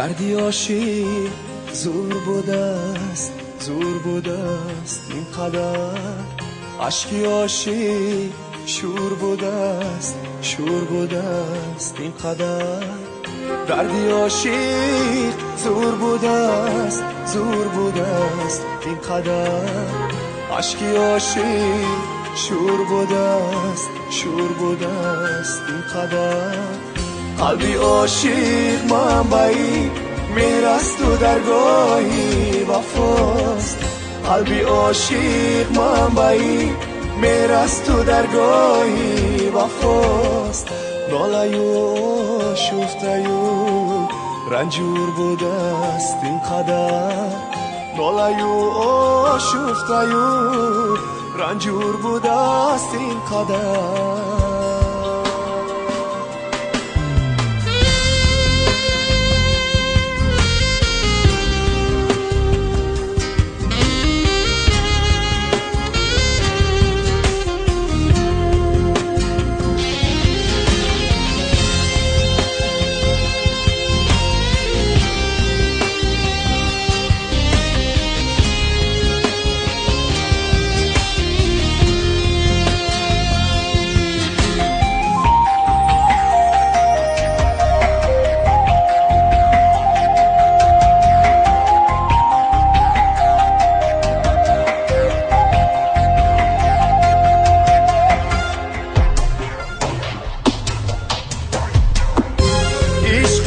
دردی عاشق زور بوده است، زور بوده است این قدر. عشقی عاشق شور بوده است، شور بوده است این قدر. دردی عاشق زور بوده است، زور بوده است این قدر. عشقی عاشق شور بوده است، شور بوده است این قدر. قلبی عاشق منبعی مهر است و درگاهی وفاست. قلبی عاشق منبعی مهر است و درگاهی وفاست. ناله‌یو آشفته‌یو رنجور بوده است این قدر. ناله‌یو آشفته‌یو رنجور بوده است این قدر.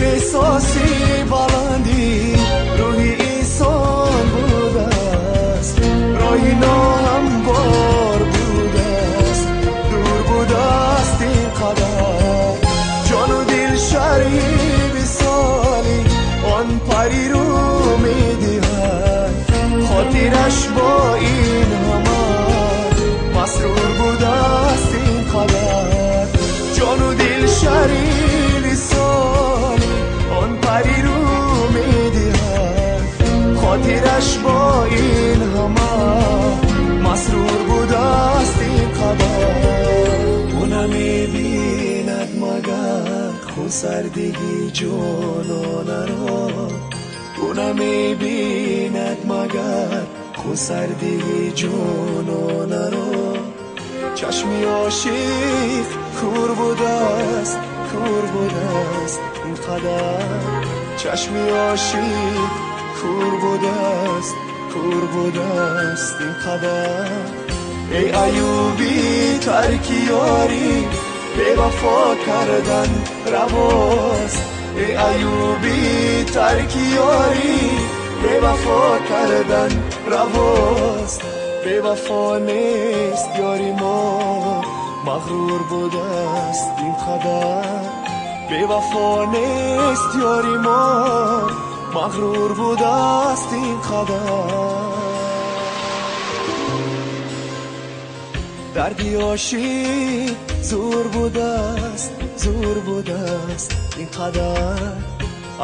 احساسی بلندی روحی انسان بوده است. راهی ناهموار بوده است، دور بوده است این قدر. جان و دل شریک سالی آن پری رو می‌دهد. خاطرش با این همه مسرور بوده است این قدر. جان و دل شریک سالی آن پری رو می‌دهد. خاطرش با این همه مسرور بوده است این قدر. او نمی‌بیند مگر خونسردگی جانانه را. او نمی‌بیند مگر خونسردگی جانانه را. چشمی عاشق کور بوده است، کور بوده است این قدر. چشمی عاشق کور بوده است، کور بوده است این قدر. ای ایوبی ترک یاری بے وفا کردن رواست. ای ایوبی ترک یاری بے وفا کردن رواست. بے وفا نیست یاری ما مغرور بوده است این قدر. بے وفا نیست یاری ما مغرور بوده است این قدر. دردی عاشق زور بوده است، زور بوده است این قدر.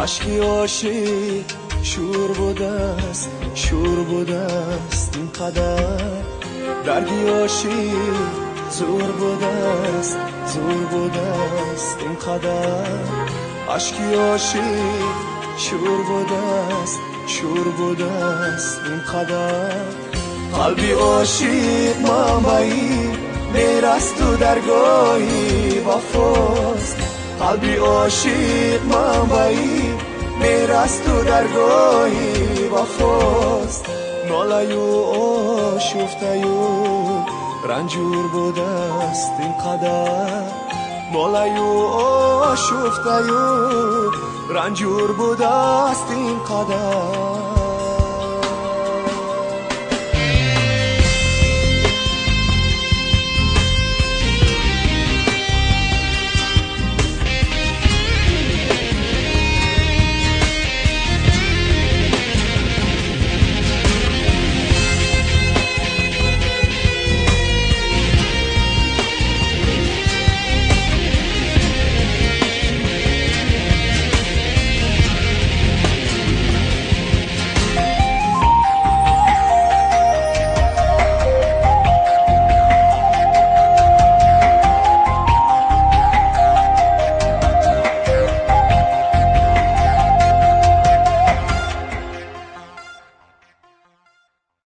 عشقی عاشق شور بوده است، شور بوده است این قدر. دردی عاشق زور بوده است، زور بوده است این قدر. عشقی عاشق شور بوده است، شور بوده است این قدر. قلبی عاشق منبعی مهر است و درگاهی وفاست. قلبی عاشق منبعی مهر است و درگاهی وفاست. ناله‌یو آشفته‌یو رنجور بوده است این قدر. ناله‌یو آشفته‌یو رنجور بوده است این قدر.